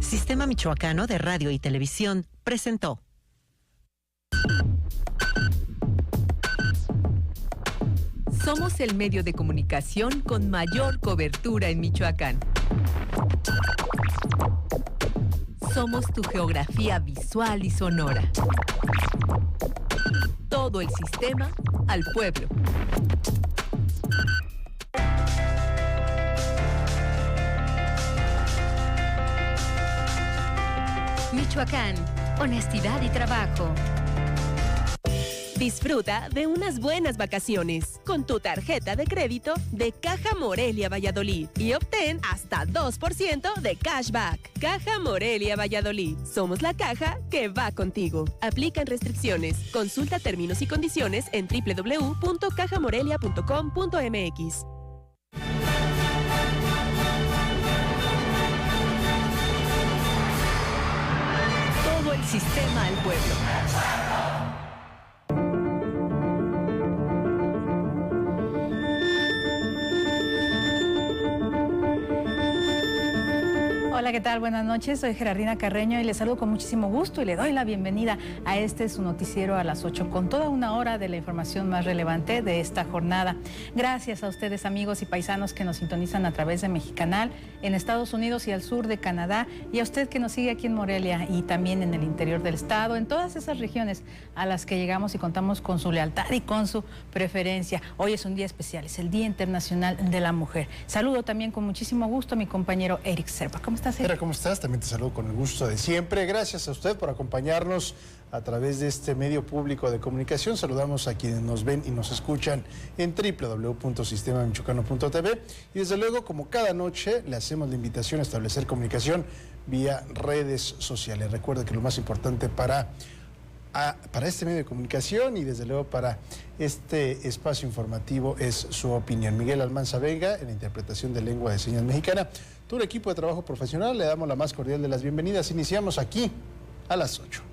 Sistema Michoacano de Radio y Televisión presentó. Somos el medio de comunicación con mayor cobertura en Michoacán. Somos tu geografía visual y sonora. Todo el sistema al pueblo. Michoacán, honestidad y trabajo. Disfruta de unas buenas vacaciones con tu tarjeta de crédito de Caja Morelia Valladolid y obtén hasta 2% de cashback. Caja Morelia Valladolid. Somos la caja que va contigo. Aplican restricciones. Consulta términos y condiciones en www.cajamorelia.com.mx. Todo el sistema al pueblo. Hola, ¿qué tal? Buenas noches, soy Gerardina Carreño y les saludo con muchísimo gusto y le doy la bienvenida a su noticiero a las 8 con toda una hora de la información más relevante de esta jornada. Gracias a ustedes, amigos y paisanos que nos sintonizan a través de Mexicanal en Estados Unidos y al sur de Canadá, y a usted que nos sigue aquí en Morelia y también en el interior del estado, en todas esas regiones a las que llegamos y contamos con su lealtad y con su preferencia. Hoy es un día especial, es el Día Internacional de la Mujer. Saludo también con muchísimo gusto a mi compañero Eric Serpa. ¿Cómo estás, Eric? ¿Cómo estás? También te saludo con el gusto de siempre. Gracias a usted por acompañarnos a través de este medio público de comunicación. Saludamos a quienes nos ven y nos escuchan en www.sistemamichoacano.tv y desde luego, como cada noche, le hacemos la invitación a establecer comunicación vía redes sociales. Recuerde que lo más importante para este medio de comunicación y desde luego para este espacio informativo es su opinión. Miguel Almanza Vega, en la interpretación de lengua de señas mexicana. Todo el equipo de trabajo profesional, le damos la más cordial de las bienvenidas. Iniciamos aquí a las 8.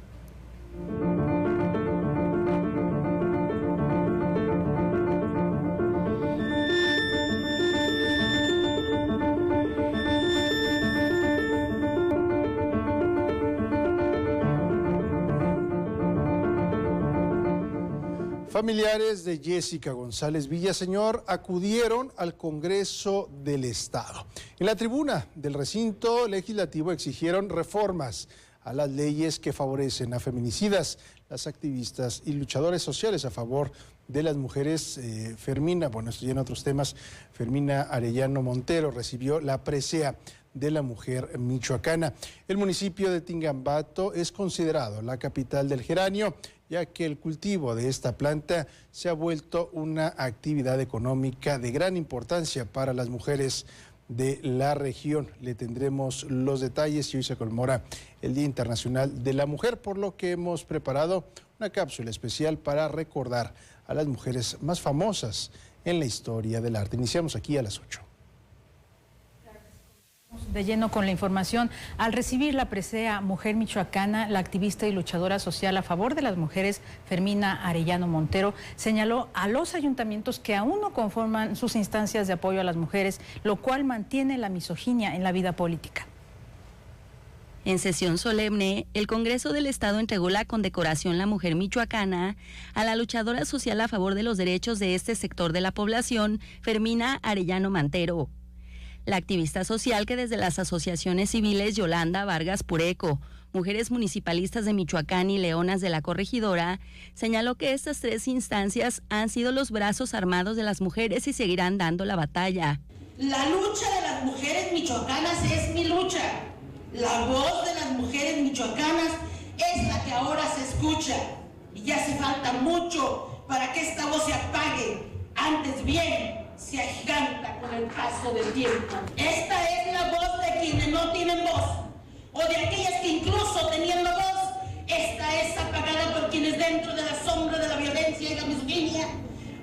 Familiares de Jessica González Villaseñor acudieron al Congreso del Estado. En la tribuna del recinto legislativo exigieron reformas a las leyes que favorecen a feminicidas. Las activistas y luchadores sociales a favor de las mujeres, esto ya en otros temas, Fermina Arellano Montero recibió la presea de la mujer michoacana. El municipio de Tingambato es considerado la capital del geranio, ya que el cultivo de esta planta se ha vuelto una actividad económica de gran importancia para las mujeres de la región. Le tendremos los detalles y hoy se conmemora el Día Internacional de la Mujer, por lo que hemos preparado una cápsula especial para recordar a las mujeres más famosas en la historia del arte. Iniciamos aquí a las 8. De lleno con la información. Al recibir la presea Mujer Michoacana, la activista y luchadora social a favor de las mujeres, Fermina Arellano Montero, señaló a los ayuntamientos que aún no conforman sus instancias de apoyo a las mujeres, lo cual mantiene la misoginia en la vida política. En sesión solemne, el Congreso del Estado entregó la condecoración La Mujer Michoacana a la luchadora social a favor de los derechos de este sector de la población, Fermina Arellano Montero. La activista social, que desde las asociaciones civiles Yolanda Vargas Pureco, Mujeres Municipalistas de Michoacán y Leonas de la Corregidora, señaló que estas tres instancias han sido los brazos armados de las mujeres y seguirán dando la batalla. La lucha de las mujeres michoacanas es mi lucha. La voz de las mujeres michoacanas es la que ahora se escucha. Y ya hace falta mucho para que esta voz se apague. Antes bien, se agiganta con el paso del tiempo. Esta es la voz de quienes no tienen voz, o de aquellas que incluso teniendo voz, esta es apagada por quienes dentro de la sombra de la violencia y la misoginia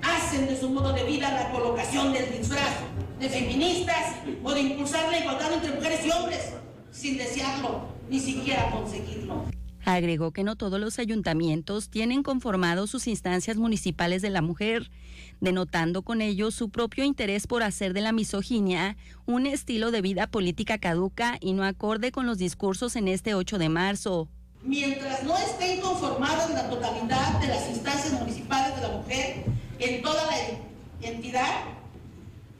hacen de su modo de vida la colocación del disfraz de feministas o de impulsar la igualdad entre mujeres y hombres, sin desearlo, ni siquiera conseguirlo. Agregó que no todos los ayuntamientos tienen conformados sus instancias municipales de la mujer, denotando con ello su propio interés por hacer de la misoginia un estilo de vida política caduca y no acorde con los discursos en este 8 de marzo. Mientras no estén conformadas la totalidad de las instancias municipales de la mujer en toda la entidad,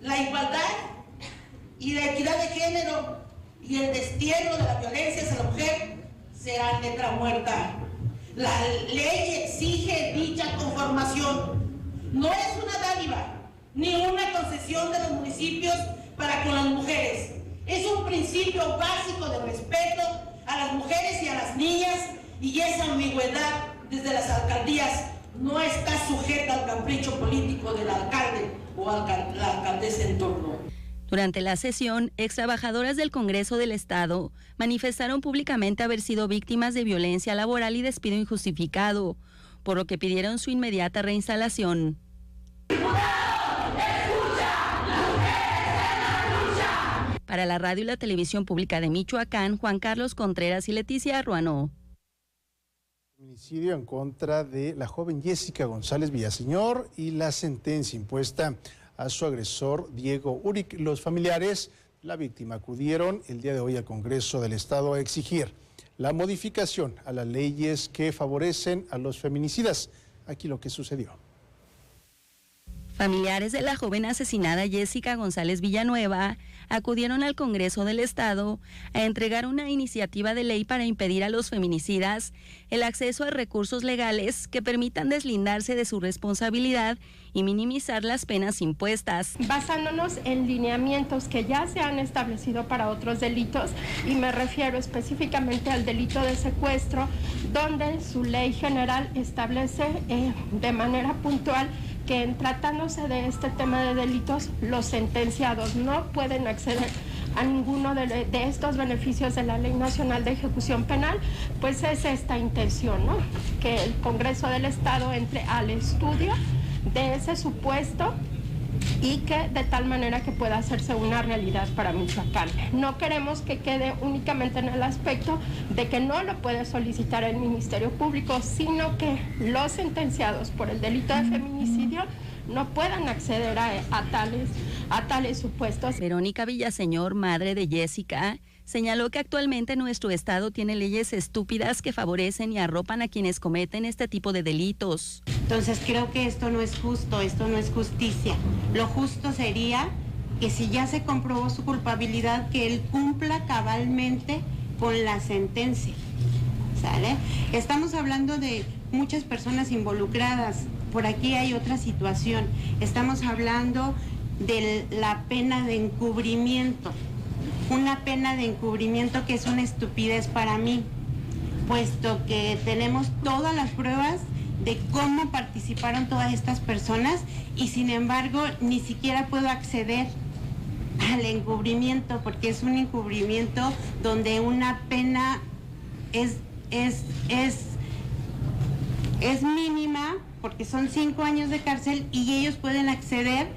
la igualdad y la equidad de género y el destierro de la violencia hacia la mujer serán letra muerta. La ley exige dicha conformación. No es una dádiva ni una concesión de los municipios para con las mujeres. Es un principio básico de respeto a las mujeres y a las niñas, y esa ambigüedad desde las alcaldías no está sujeta al capricho político del alcalde o la alcaldesa en turno. Durante la sesión, extrabajadoras del Congreso del Estado manifestaron públicamente haber sido víctimas de violencia laboral y despido injustificado, por lo que pidieron su inmediata reinstalación. Para la radio y la televisión pública de Michoacán, Juan Carlos Contreras y Leticia Ruano. Feminicidio en contra de la joven Jessica González Villaseñor y la sentencia impuesta a su agresor Diego Uric. Los familiares de la víctima acudieron el día de hoy al Congreso del Estado a exigir la modificación a las leyes que favorecen a los feminicidas. Aquí lo que sucedió. Familiares de la joven asesinada Jessica González Villanueva acudieron al Congreso del Estado a entregar una iniciativa de ley para impedir a los feminicidas el acceso a recursos legales que permitan deslindarse de su responsabilidad y minimizar las penas impuestas. Basándonos en lineamientos que ya se han establecido para otros delitos, y me refiero específicamente al delito de secuestro, donde su ley general establece de manera puntual que en tratándose de este tema de delitos, los sentenciados no pueden acceder a ninguno de estos beneficios de la Ley Nacional de Ejecución Penal, pues es esta intención, ¿no? Que el Congreso del Estado entre al estudio de ese supuesto y que de tal manera que pueda hacerse una realidad para Michoacán. No queremos que quede únicamente en el aspecto de que no lo puede solicitar el Ministerio Público, sino que los sentenciados por el delito de feminicidio no puedan acceder a tales supuestos. Verónica Villaseñor, madre de Jessica, señaló que actualmente nuestro estado tiene leyes estúpidas que favorecen y arropan a quienes cometen este tipo de delitos. Entonces creo que esto no es justo, esto no es justicia. Lo justo sería que si ya se comprobó su culpabilidad, que él cumpla cabalmente con la sentencia, ¿sale? Estamos hablando de muchas personas involucradas. Por aquí hay otra situación. Estamos hablando de la pena de encubrimiento. Una pena de encubrimiento que es una estupidez para mí, puesto que tenemos todas las pruebas de cómo participaron todas estas personas y sin embargo ni siquiera puedo acceder al encubrimiento porque es un encubrimiento donde una pena es mínima porque son 5 años de cárcel y ellos pueden acceder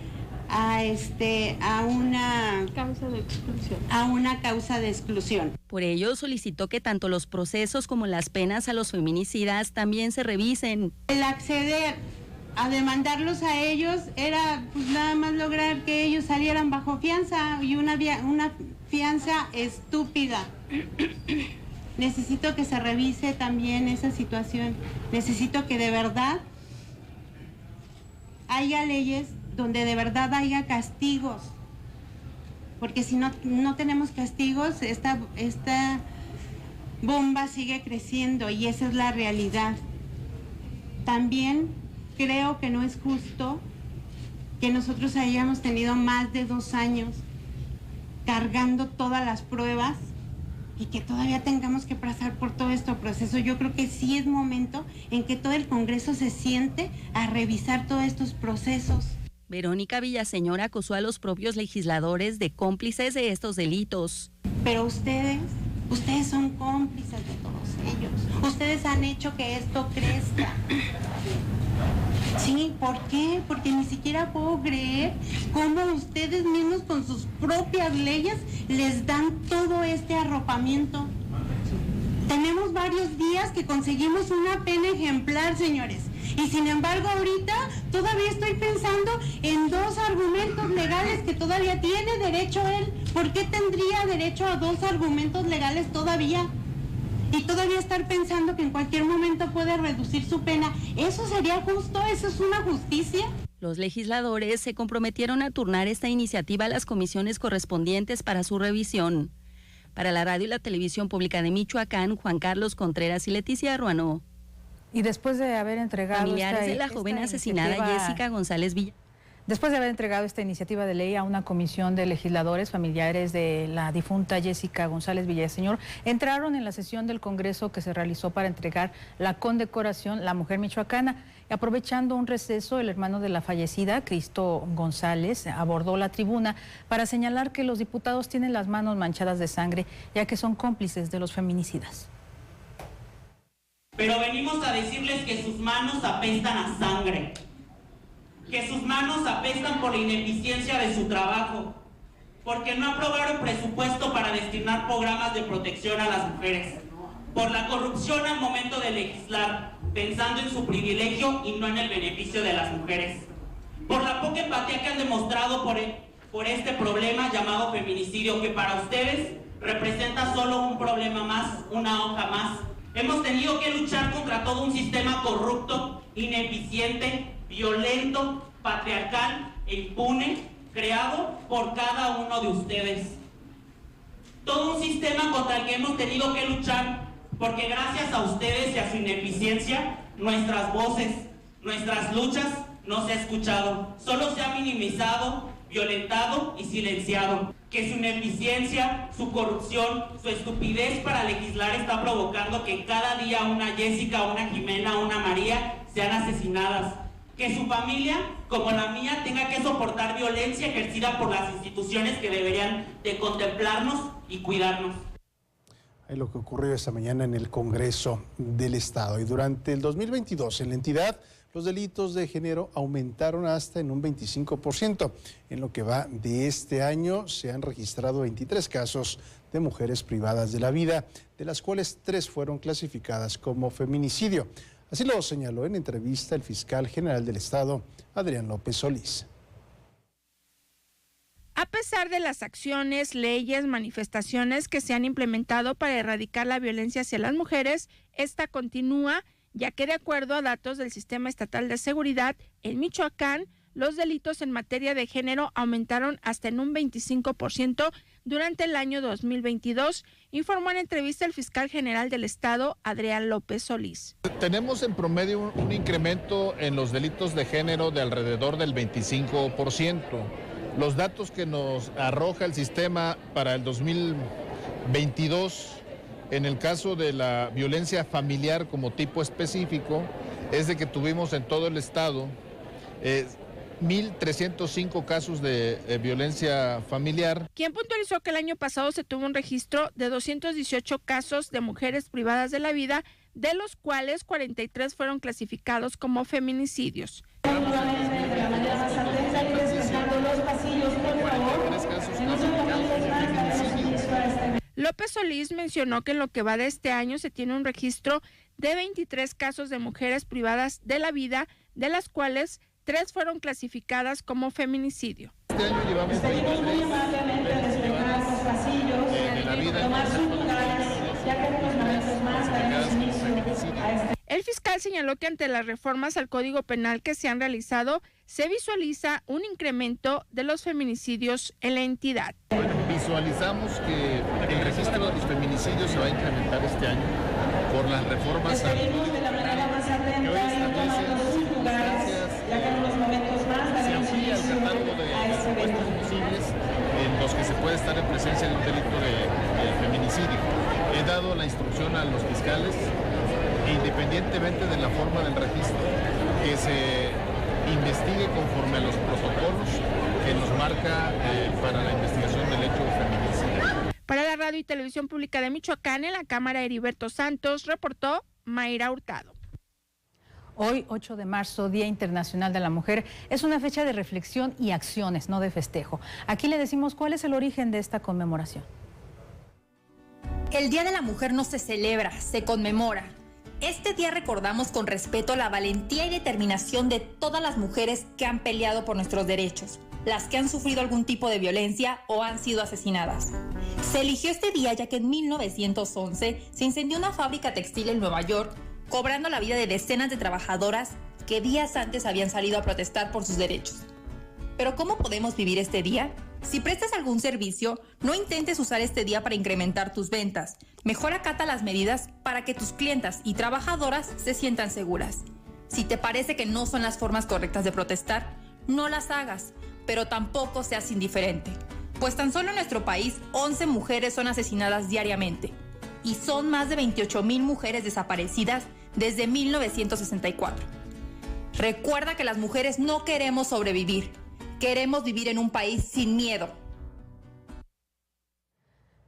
a una causa de exclusión. Por ello solicitó que tanto los procesos como las penas a los feminicidas también se revisen. El acceder a demandarlos a ellos era pues nada más lograr que ellos salieran bajo fianza y una fianza estúpida. Necesito que se revise también esa situación. Necesito que de verdad haya leyes donde de verdad haya castigos, porque si no tenemos castigos, esta bomba sigue creciendo y esa es la realidad. También creo que no es justo que nosotros hayamos tenido más de 2 años cargando todas las pruebas y que todavía tengamos que pasar por todo este proceso. Yo creo que sí es momento en que todo el Congreso se siente a revisar todos estos procesos. Verónica Villaseñor acusó a los propios legisladores de cómplices de estos delitos. Pero ustedes son cómplices de todos ellos. Ustedes han hecho que esto crezca. Sí, ¿por qué? Porque ni siquiera puedo creer cómo ustedes mismos con sus propias leyes les dan todo este arropamiento. Tenemos varios días que conseguimos una pena ejemplar, señores. Y sin embargo, ahorita todavía estoy pensando en 2 argumentos legales que todavía tiene derecho él. ¿Por qué tendría derecho a 2 argumentos legales todavía? Y todavía estar pensando que en cualquier momento puede reducir su pena. ¿Eso sería justo? ¿Eso es una justicia? Los legisladores se comprometieron a turnar esta iniciativa a las comisiones correspondientes para su revisión. Para la radio y la televisión pública de Michoacán, Juan Carlos Contreras y Leticia Ruano. Y después de haber entregado familiares de la joven asesinada Jessica González Villa. Después de haber entregado esta iniciativa de ley a una comisión de legisladores familiares de la difunta Jessica González Villaseñor, entraron en la sesión del Congreso que se realizó para entregar la condecoración La Mujer Michoacana. Y aprovechando un receso, el hermano de la fallecida, Cristo González, abordó la tribuna para señalar que los diputados tienen las manos manchadas de sangre, ya que son cómplices de los feminicidas. Pero venimos a decirles que sus manos apestan a sangre, que sus manos apestan por la ineficiencia de su trabajo, porque no aprobaron presupuesto para destinar programas de protección a las mujeres, por la corrupción al momento de legislar, pensando en su privilegio y no en el beneficio de las mujeres, por la poca empatía que han demostrado por este problema llamado feminicidio, que para ustedes representa solo un problema más, una hoja más. Hemos tenido que luchar contra todo un sistema corrupto, ineficiente, violento, patriarcal e impune, creado por cada uno de ustedes. Todo un sistema contra el que hemos tenido que luchar, porque gracias a ustedes y a su ineficiencia, nuestras voces, nuestras luchas no se han escuchado, solo se ha minimizado, violentado y silenciado. Que su ineficiencia, su corrupción, su estupidez para legislar está provocando que cada día una Jessica, una Jimena, una María sean asesinadas. Que su familia, como la mía, tenga que soportar violencia ejercida por las instituciones que deberían de contemplarnos y cuidarnos. Es lo que ocurrió esta mañana en el Congreso del Estado. Y durante el 2022 en la entidad, los delitos de género aumentaron hasta en un 25%. En lo que va de este año se han registrado 23 casos de mujeres privadas de la vida, de las cuales 3 fueron clasificadas como feminicidio. Así lo señaló en entrevista el fiscal general del Estado, Adrián López Solís. A pesar de las acciones, leyes, manifestaciones que se han implementado para erradicar la violencia hacia las mujeres, esta continúa, ya que de acuerdo a datos del Sistema Estatal de Seguridad, en Michoacán, los delitos en materia de género aumentaron hasta en un 25% durante el año 2022, informó en entrevista el fiscal general del Estado, Adrián López Solís. Tenemos en promedio un incremento en los delitos de género de alrededor del 25%. Los datos que nos arroja el sistema para el 2022, en el caso de la violencia familiar como tipo específico, es de que tuvimos en todo el estado 1,305 casos de violencia familiar. Quien puntualizó que el año pasado se tuvo un registro de 218 casos de mujeres privadas de la vida, de los cuales 43 fueron clasificados como feminicidios. López Solís mencionó que en lo que va de este año se tiene un registro de 23 casos de mujeres privadas de la vida, de las cuales 3 fueron clasificadas como feminicidio. Este año llevamos 23 de la vida. El fiscal señaló que ante las reformas al Código Penal que se han realizado, se visualiza un incremento de los feminicidios en la entidad. Visualizamos que el registro de los feminicidios se va a incrementar este año por las reformas al Código Penal que hoy establecen circunstancias, se amplía el catálogo de supuestos posibles en los que se puede estar en presencia de un delito de feminicidio. He dado la instrucción a los fiscales, independientemente de la forma del registro, que se investigue conforme a los protocolos que nos marca para la investigación del hecho de feminicidio. Para la radio y televisión pública de Michoacán, en la Cámara, Heriberto Santos, reportó Mayra Hurtado. Hoy, 8 de marzo, Día Internacional de la Mujer, es una fecha de reflexión y acciones, no de festejo. Aquí le decimos cuál es el origen de esta conmemoración. El Día de la Mujer no se celebra, se conmemora. Este día recordamos con respeto la valentía y determinación de todas las mujeres que han peleado por nuestros derechos, las que han sufrido algún tipo de violencia o han sido asesinadas. Se eligió este día ya que en 1911 se incendió una fábrica textil en Nueva York, cobrando la vida de decenas de trabajadoras que días antes habían salido a protestar por sus derechos. ¿Pero cómo podemos vivir este día? Si prestas algún servicio, no intentes usar este día para incrementar tus ventas. Mejor acata las medidas para que tus clientas y trabajadoras se sientan seguras. Si te parece que no son las formas correctas de protestar, no las hagas, pero tampoco seas indiferente. Pues tan solo en nuestro país, 11 mujeres son asesinadas diariamente. Y son más de 28,000 mujeres desaparecidas desde 1964. Recuerda que las mujeres no queremos sobrevivir. Queremos vivir en un país sin miedo.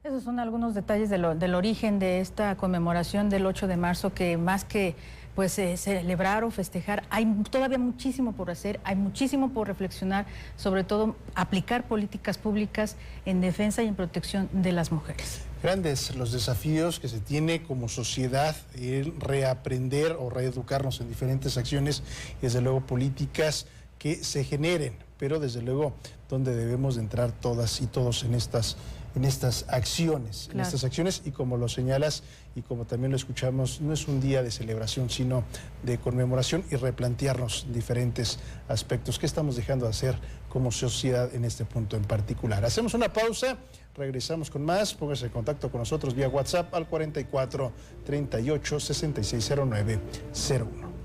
Esos son algunos detalles del origen de esta conmemoración del 8 de marzo que más que celebrar o festejar, hay todavía muchísimo por hacer, hay muchísimo por reflexionar, sobre todo aplicar políticas públicas en defensa y en protección de las mujeres. Grandes los desafíos que se tiene como sociedad en reaprender o reeducarnos en diferentes acciones y desde luego políticas que se generen, pero desde luego donde debemos de entrar todas y todos en estas acciones, claro. En estas acciones, y como lo señalas y como también lo escuchamos, no es un día de celebración, sino de conmemoración y replantearnos diferentes aspectos que estamos dejando de hacer como sociedad en este punto en particular. Hacemos una pausa, regresamos con más, póngase en contacto con nosotros vía WhatsApp al 44 38 6609 01.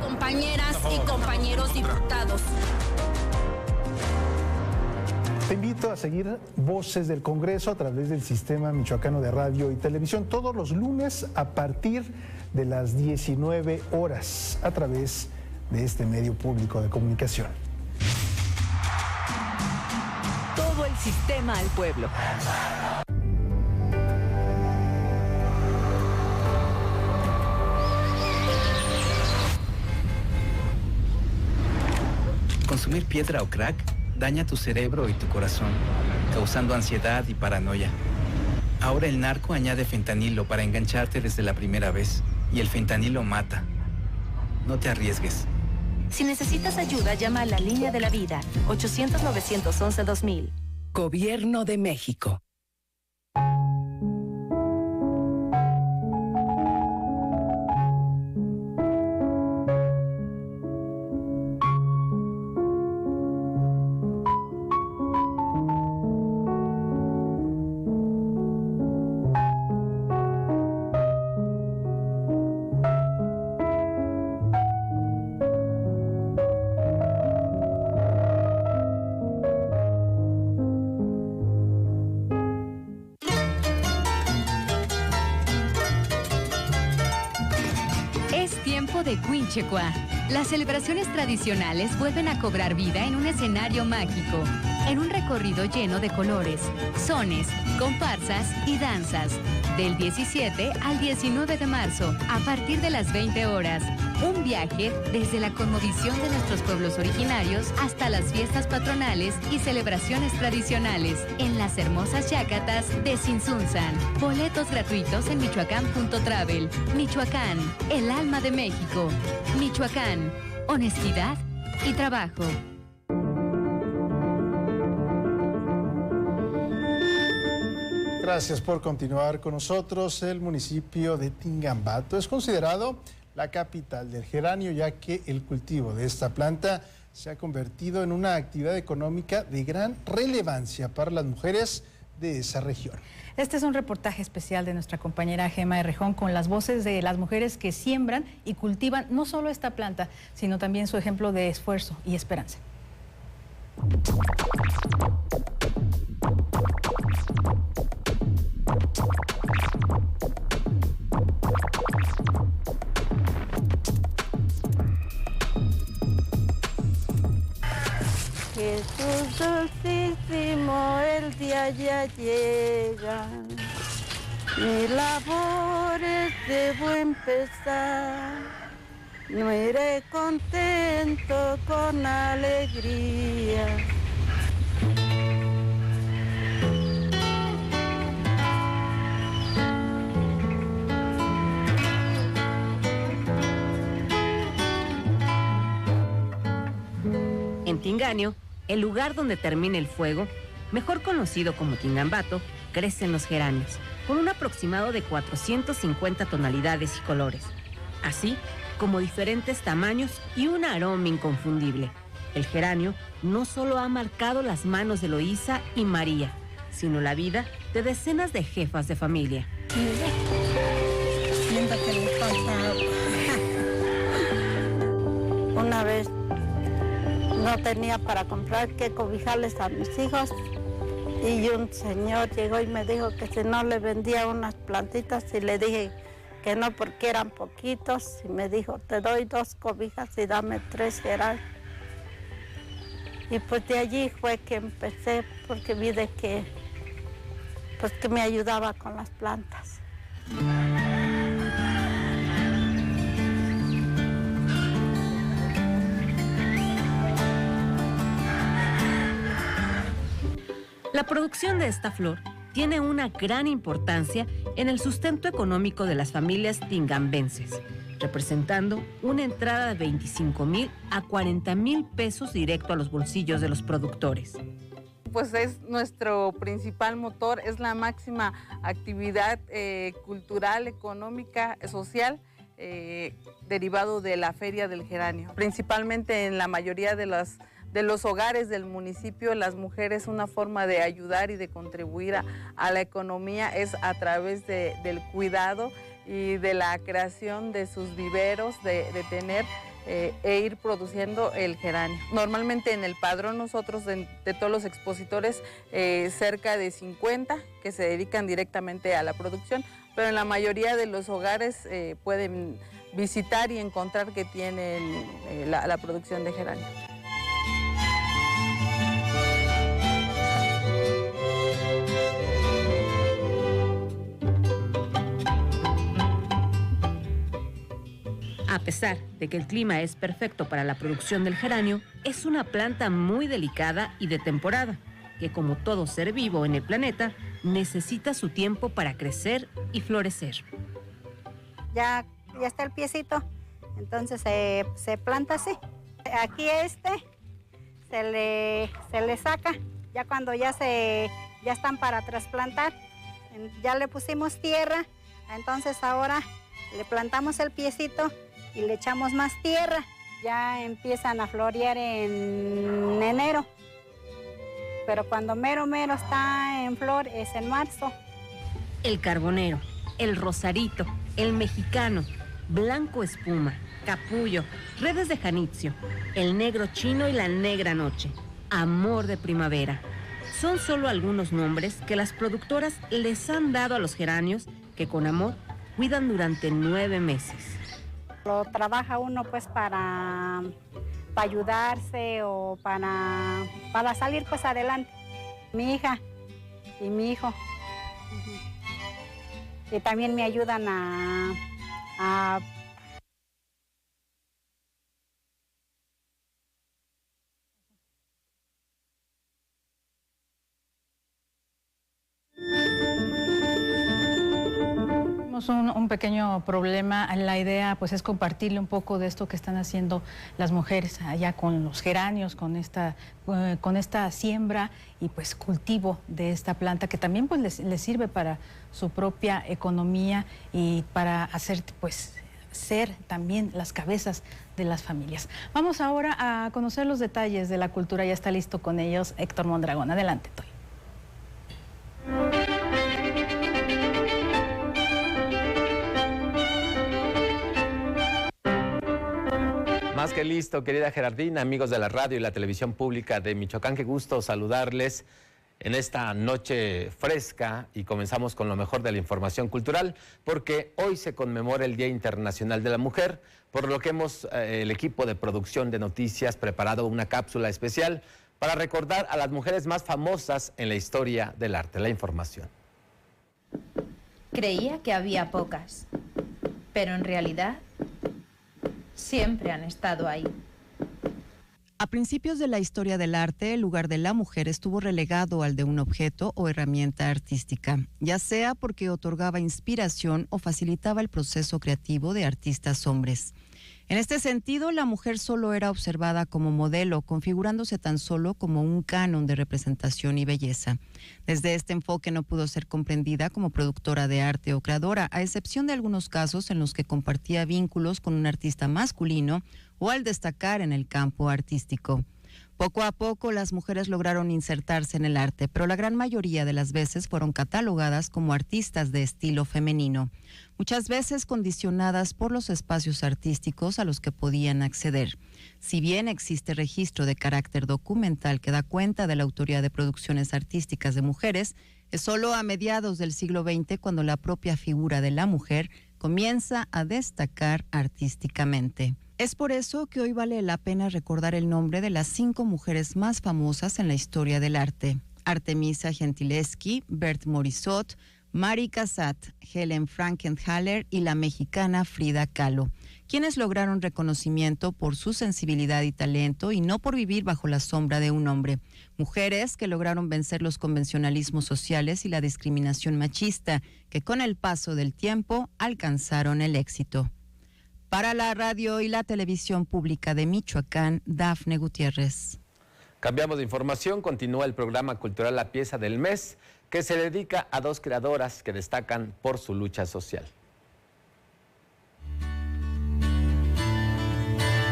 Compañeras y compañeros diputados. Te invito a seguir Voces del Congreso a través del Sistema Michoacano de Radio y Televisión todos los lunes a partir de las 19 horas a través de este medio público de comunicación. Todo el sistema al pueblo. Consumir piedra o crack daña tu cerebro y tu corazón, causando ansiedad y paranoia. Ahora el narco añade fentanilo para engancharte desde la primera vez, y el fentanilo mata. No te arriesgues. Si necesitas ayuda, llama a la Línea de la Vida, 800-911-2000. Gobierno de México. De Quinchecua. Las celebraciones tradicionales vuelven a cobrar vida en un escenario mágico, en un recorrido lleno de colores, sones, comparsas y danzas. Del 17 al 19 de marzo, a partir de las 20 horas. Un viaje desde la cosmovisión de nuestros pueblos originarios hasta las fiestas patronales y celebraciones tradicionales en las hermosas Yacatas de Sinsunzan. Boletos gratuitos en michoacán.travel. Michoacán, el alma de México. Michoacán, honestidad y trabajo. Gracias por continuar con nosotros. El municipio de Tingambato es considerado la capital del geranio, ya que el cultivo de esta planta se ha convertido en una actividad económica de gran relevancia para las mujeres de esa región. Este es un reportaje especial de nuestra compañera Gema Herrejón con las voces de las mujeres que siembran y cultivan no solo esta planta, sino también su ejemplo de esfuerzo y esperanza. Jesús dulcísimo, el día ya llega, mi labor flores debo empezar. No iré contento con alegría. En Tingaño, el lugar donde termina el fuego, mejor conocido como Tingambato, crecen los geranios, con un aproximado de 450 tonalidades y colores, así como diferentes tamaños y un aroma inconfundible. El geranio no solo ha marcado las manos de Eloísa y María, sino la vida de decenas de jefas de familia. Siento que me falta agua. Una vez no tenía para comprar qué cobijarles a mis hijos y un señor llegó y me dijo que si no le vendía unas plantitas y le dije que no porque eran poquitos y me dijo te doy 2 cobijas y dame 3 geranios. Y pues de allí fue que empecé porque vi de que pues que me ayudaba con las plantas. La producción de esta flor tiene una gran importancia en el sustento económico de las familias tingambenses, representando una entrada de 25,000 a 40,000 pesos directo a los bolsillos de los productores. Pues es nuestro principal motor, es la máxima actividad cultural, económica, social, derivado de la Feria del Geranio. Principalmente en la mayoría de los hogares del municipio, las mujeres, una forma de ayudar y de contribuir a la economía es a través del cuidado y de la creación de sus viveros, de tener e ir produciendo el geranio. Normalmente en el padrón nosotros de todos los expositores cerca de 50 que se dedican directamente a la producción, pero en la mayoría de los hogares pueden visitar y encontrar que tienen la producción de geranio. A pesar de que el clima es perfecto para la producción del geranio, es una planta muy delicada y de temporada, que como todo ser vivo en el planeta, necesita su tiempo para crecer y florecer. Ya está el piecito, entonces se planta así. Aquí se le saca, ya cuando ya están para trasplantar, ya le pusimos tierra, entonces ahora le plantamos el piecito y le echamos más tierra. Ya empiezan a florear en enero, pero cuando mero está en flor es en marzo. El carbonero, el rosarito, el mexicano, blanco espuma, capullo, redes de janitzio, el negro chino y la negra noche, amor de primavera. Son solo algunos nombres que las productoras les han dado a los geranios que con amor cuidan durante 9 meses. Lo trabaja uno pues para ayudarse o para salir pues adelante. Mi hija y mi hijo. Y también me ayudan a un pequeño problema. La idea pues es compartirle un poco de esto que están haciendo las mujeres allá con los geranios, con esta siembra y pues cultivo de esta planta que también pues les sirve para su propia economía y para hacer pues ser también las cabezas de las familias. Vamos ahora a conocer los detalles de la cultura. Ya está listo con ellos Héctor Mondragón. Adelante, Toy. Más que listo, querida Gerardina, amigos de la radio y la televisión pública de Michoacán, qué gusto saludarles en esta noche fresca y comenzamos con lo mejor de la información cultural porque hoy se conmemora el Día Internacional de la Mujer, por lo que el equipo de producción de noticias preparado una cápsula especial para recordar a las mujeres más famosas en la historia del arte. La información. Creía que había pocas, pero en realidad siempre han estado ahí. A principios de la historia del arte, el lugar de la mujer estuvo relegado al de un objeto o herramienta artística, ya sea porque otorgaba inspiración o facilitaba el proceso creativo de artistas hombres. En este sentido, la mujer solo era observada como modelo, configurándose tan solo como un canon de representación y belleza. Desde este enfoque no pudo ser comprendida como productora de arte o creadora, a excepción de algunos casos en los que compartía vínculos con un artista masculino o al destacar en el campo artístico. Poco a poco las mujeres lograron insertarse en el arte, pero la gran mayoría de las veces fueron catalogadas como artistas de estilo femenino, muchas veces condicionadas por los espacios artísticos a los que podían acceder. Si bien existe registro de carácter documental que da cuenta de la autoría de producciones artísticas de mujeres, es solo a mediados del siglo XX cuando la propia figura de la mujer comienza a destacar artísticamente. Es por eso que hoy vale la pena recordar el nombre de las 5 mujeres más famosas en la historia del arte: Artemisia Gentileschi, Berthe Morisot, Marie Cassatt, Helen Frankenthaler y la mexicana Frida Kahlo, quienes lograron reconocimiento por su sensibilidad y talento y no por vivir bajo la sombra de un hombre. Mujeres que lograron vencer los convencionalismos sociales y la discriminación machista, que con el paso del tiempo alcanzaron el éxito. Para la radio y la televisión pública de Michoacán, Dafne Gutiérrez. Cambiamos de información, continúa el programa cultural La Pieza del Mes, que se dedica a 2 creadoras que destacan por su lucha social.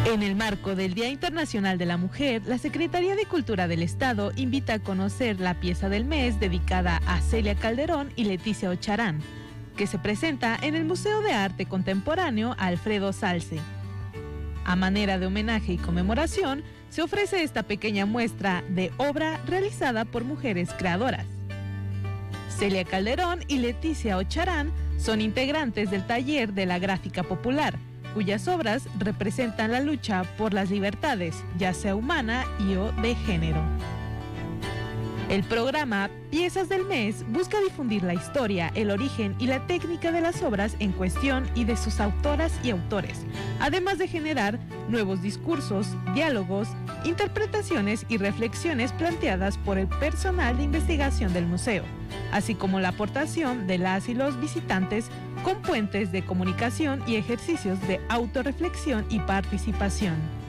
En el marco del Día Internacional de la Mujer, la Secretaría de Cultura del Estado invita a conocer la Pieza del Mes dedicada a Celia Calderón y Leticia Ocharán, que se presenta en el Museo de Arte Contemporáneo Alfredo Salce. A manera de homenaje y conmemoración, se ofrece esta pequeña muestra de obra realizada por mujeres creadoras. Celia Calderón y Leticia Ocharán son integrantes del taller de la gráfica popular, cuyas obras representan la lucha por las libertades, ya sea humana y o de género. El programa Piezas del Mes busca difundir la historia, el origen y la técnica de las obras en cuestión y de sus autoras y autores, además de generar nuevos discursos, diálogos, interpretaciones y reflexiones planteadas por el personal de investigación del museo, así como la aportación de las y los visitantes con puentes de comunicación y ejercicios de autorreflexión y participación.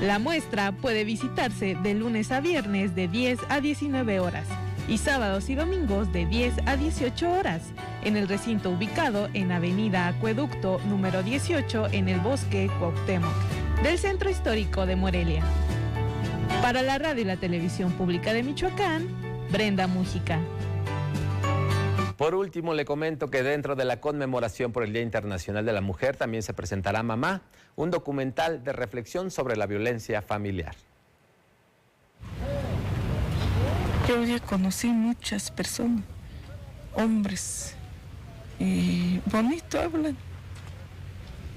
La muestra puede visitarse de lunes a viernes de 10 a 19 horas y sábados y domingos de 10 a 18 horas en el recinto ubicado en Avenida Acueducto número 18 en el Bosque Cuauhtémoc del Centro Histórico de Morelia. Para la radio y la televisión pública de Michoacán, Brenda Mújica. Por último, le comento que dentro de la conmemoración por el Día Internacional de la Mujer también se presentará Mamá, un documental de reflexión sobre la violencia familiar. Yo ya conocí muchas personas, hombres, y bonito hablan,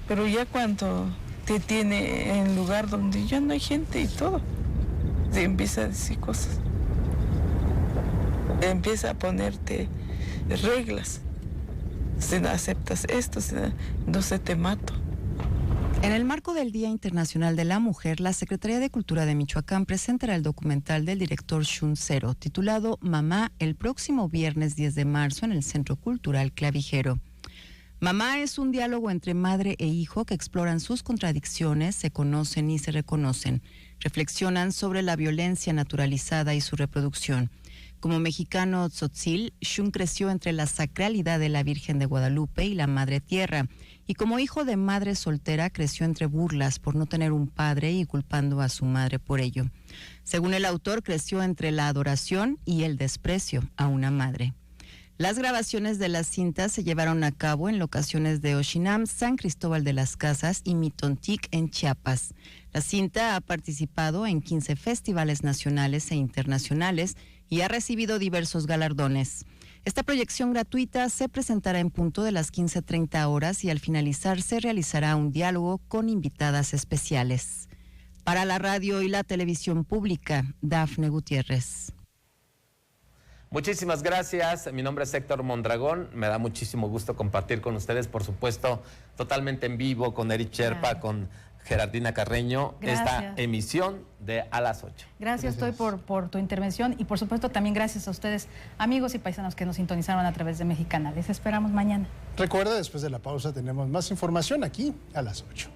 pero ya cuando te tiene en lugar donde ya no hay gente y todo, te empieza a decir cosas, te empieza a ponerte reglas. Si no aceptas esto, entonces te mato. En el marco del Día Internacional de la Mujer, la Secretaría de Cultura de Michoacán presentará el documental del director Shun Zero, titulado Mamá, el próximo viernes 10 de marzo en el Centro Cultural Clavijero. Mamá es un diálogo entre madre e hijo que exploran sus contradicciones, se conocen y se reconocen, reflexionan sobre la violencia naturalizada y su reproducción. Como mexicano tzotzil, Shun creció entre la sacralidad de la Virgen de Guadalupe y la Madre Tierra, y como hijo de madre soltera creció entre burlas por no tener un padre y culpando a su madre por ello. Según el autor, creció entre la adoración y el desprecio a una madre. Las grabaciones de las cintas se llevaron a cabo en locaciones de Oxinam, San Cristóbal de las Casas y Mitontic en Chiapas. La cinta ha participado en 15 festivales nacionales e internacionales y ha recibido diversos galardones. Esta proyección gratuita se presentará en punto de las 15:30 horas y al finalizar se realizará un diálogo con invitadas especiales. Para la radio y la televisión pública, Dafne Gutiérrez. Muchísimas gracias. Mi nombre es Héctor Mondragón. Me da muchísimo gusto compartir con ustedes, por supuesto, totalmente en vivo, con Eric Sherpa, con Gerardina Carreño, esta emisión de A las 8. Gracias, Toy, por tu intervención y por supuesto también gracias a ustedes, amigos y paisanos que nos sintonizaron a través de Mexicana. Les esperamos mañana. Recuerda, después de la pausa tenemos más información aquí a las 8.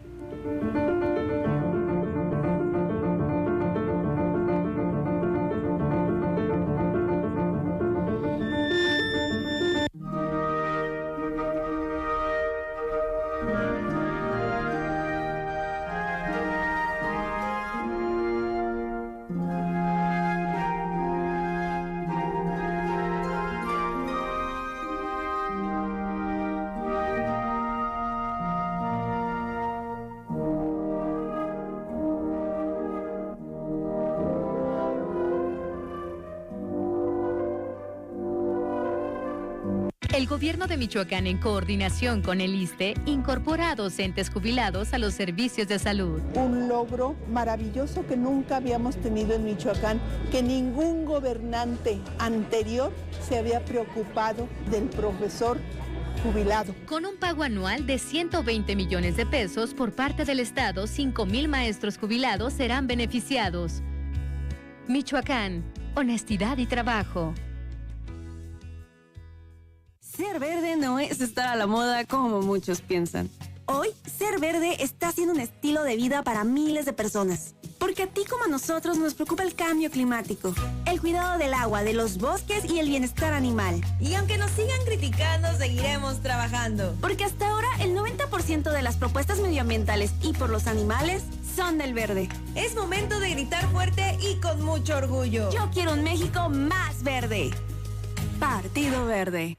El gobierno de Michoacán, en coordinación con el ISSSTE, incorpora a docentes jubilados a los servicios de salud. Un logro maravilloso que nunca habíamos tenido en Michoacán, que ningún gobernante anterior se había preocupado del profesor jubilado. Con un pago anual de 120 millones de pesos por parte del Estado, 5,000 maestros jubilados serán beneficiados. Michoacán, honestidad y trabajo. Ser verde no es estar a la moda como muchos piensan. Hoy, ser verde está siendo un estilo de vida para miles de personas. Porque a ti como a nosotros nos preocupa el cambio climático, el cuidado del agua, de los bosques y el bienestar animal. Y aunque nos sigan criticando, seguiremos trabajando. Porque hasta ahora el 90% de las propuestas medioambientales y por los animales son del verde. Es momento de gritar fuerte y con mucho orgullo. Yo quiero un México más verde. Partido Verde.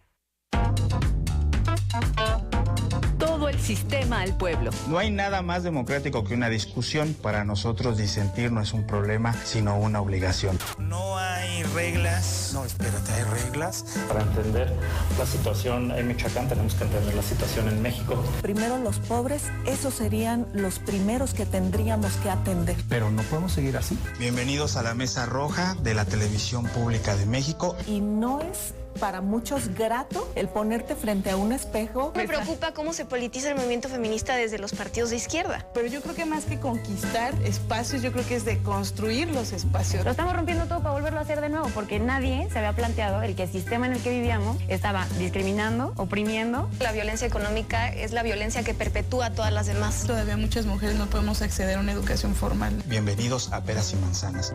Todo el sistema al pueblo. No hay nada más democrático que una discusión. Para nosotros disentir no es un problema, sino una obligación. No hay reglas. No, espérate, ¿hay reglas? Para entender la situación en Michoacán tenemos que entender la situación en México. Primero los pobres, esos serían los primeros que tendríamos que atender. Pero no podemos seguir así. Bienvenidos a la Mesa Roja de la Televisión Pública de México. Y no es para muchos grato el ponerte frente a un espejo. Me preocupa cómo se politiza el movimiento feminista desde los partidos de izquierda. Pero yo creo que más que conquistar espacios, yo creo que es de construir los espacios. Lo estamos rompiendo todo para volverlo a hacer de nuevo, porque nadie se había planteado el que el sistema en el que vivíamos estaba discriminando, oprimiendo. La violencia económica es la violencia que perpetúa a todas las demás. Todavía muchas mujeres no podemos acceder a una educación formal. Bienvenidos a Peras y Manzanas.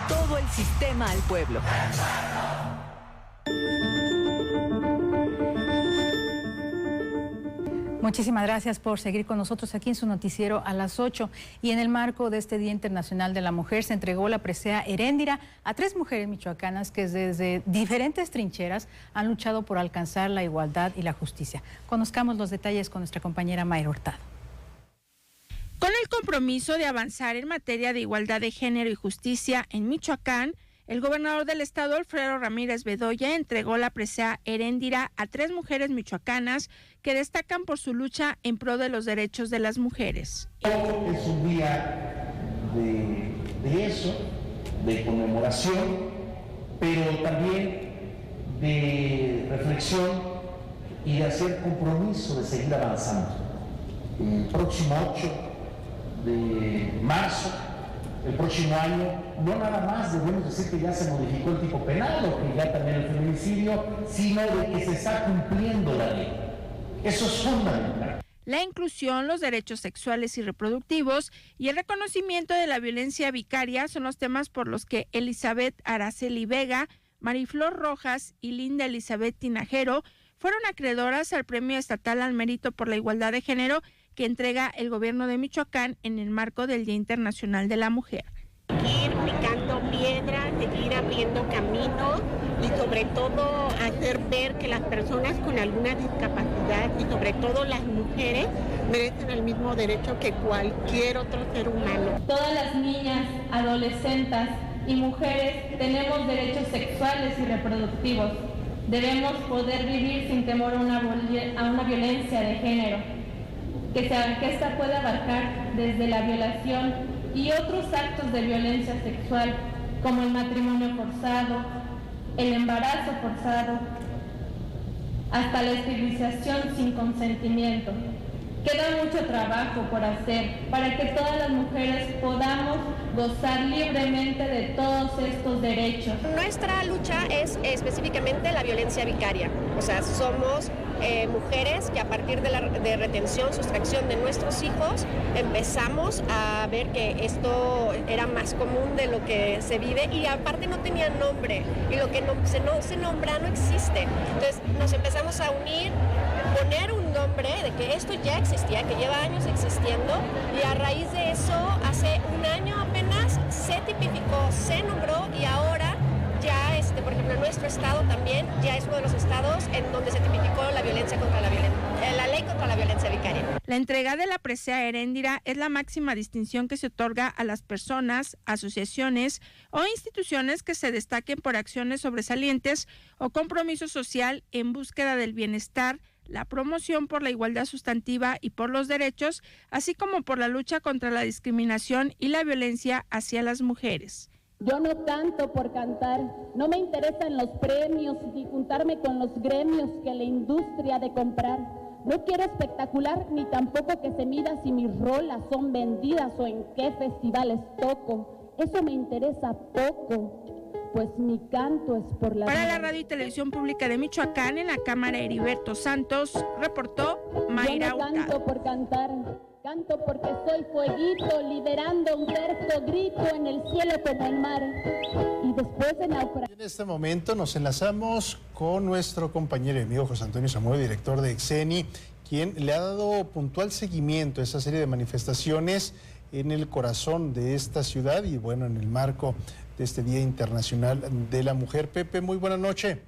Todo el sistema al pueblo. Muchísimas gracias por seguir con nosotros aquí en su noticiero a las 8. Y en el marco de este Día Internacional de la Mujer se entregó la presea Heréndira a 3 mujeres michoacanas que desde diferentes trincheras han luchado por alcanzar la igualdad y la justicia. Conozcamos los detalles con nuestra compañera Mayra Hurtado. Con el compromiso de avanzar en materia de igualdad de género y justicia en Michoacán, el gobernador del estado, Alfredo Ramírez Bedoya, entregó la presea Heréndira a 3 mujeres michoacanas que destacan por su lucha en pro de los derechos de las mujeres. Es un día de eso, de conmemoración, pero también de reflexión y de hacer compromiso de seguir avanzando. El próximo 8 de marzo, el próximo año, no nada más debemos decir que ya se modificó el tipo penal o que ya también el feminicidio, sino de que se está cumpliendo la ley. Eso es fundamental. La inclusión, los derechos sexuales y reproductivos y el reconocimiento de la violencia vicaria son los temas por los que Elizabeth Araceli Vega, Mariflor Rojas y Linda Elizabeth Tinajero fueron acreedoras al Premio Estatal al Mérito por la Igualdad de Género que entrega el gobierno de Michoacán en el marco del Día Internacional de la Mujer. Ir picando piedra, seguir abriendo camino y sobre todo hacer ver que las personas con alguna discapacidad y sobre todo las mujeres merecen el mismo derecho que cualquier otro ser humano. Todas las niñas, adolescentes y mujeres tenemos derechos sexuales y reproductivos. Debemos poder vivir sin temor a una violencia de género. Que esta pueda abarcar desde la violación y otros actos de violencia sexual, como el matrimonio forzado, el embarazo forzado, hasta la esterilización sin consentimiento. Queda mucho trabajo por hacer para que todas las mujeres podamos gozar libremente de todos estos derechos. Nuestra lucha es específicamente la violencia vicaria. O sea, somos mujeres que a partir de retención, sustracción de nuestros hijos, empezamos a ver que esto era más común de lo que se vive y aparte no tenía nombre y lo que no se nombra no existe. Entonces nos empezamos a unir, poner un nombre de que esto ya existía, que lleva años existiendo y a raíz de eso hace un año apenas se tipificó, se nombró y ahora ya, por ejemplo, en nuestro estado también ya es uno de los estados en donde se tipificó la ley contra la violencia vicaria. La entrega de la presea heréndira es la máxima distinción que se otorga a las personas, asociaciones o instituciones que se destaquen por acciones sobresalientes o compromiso social en búsqueda del bienestar, la promoción por la igualdad sustantiva y por los derechos, así como por la lucha contra la discriminación y la violencia hacia las mujeres. Yo no canto por cantar, no me interesan los premios ni juntarme con los gremios que la industria ha de comprar. No quiero espectacular ni tampoco que se mida si mis rolas son vendidas o en qué festivales toco. Eso me interesa poco, pues mi canto es por la... Para la Radio y Televisión Pública de Michoacán, en la Cámara Heriberto Santos, reportó Mayra Hurtado. Yo no canto por cantar. Canto porque soy fueguito, liderando un terzo grito en el cielo como el mar. Y después de naufragar. En este momento nos enlazamos con nuestro compañero y amigo José Antonio Zamudio, director de Exeni, quien le ha dado puntual seguimiento a esa serie de manifestaciones en el corazón de esta ciudad y bueno, en el marco de este Día Internacional de la Mujer. Pepe, muy buena noche.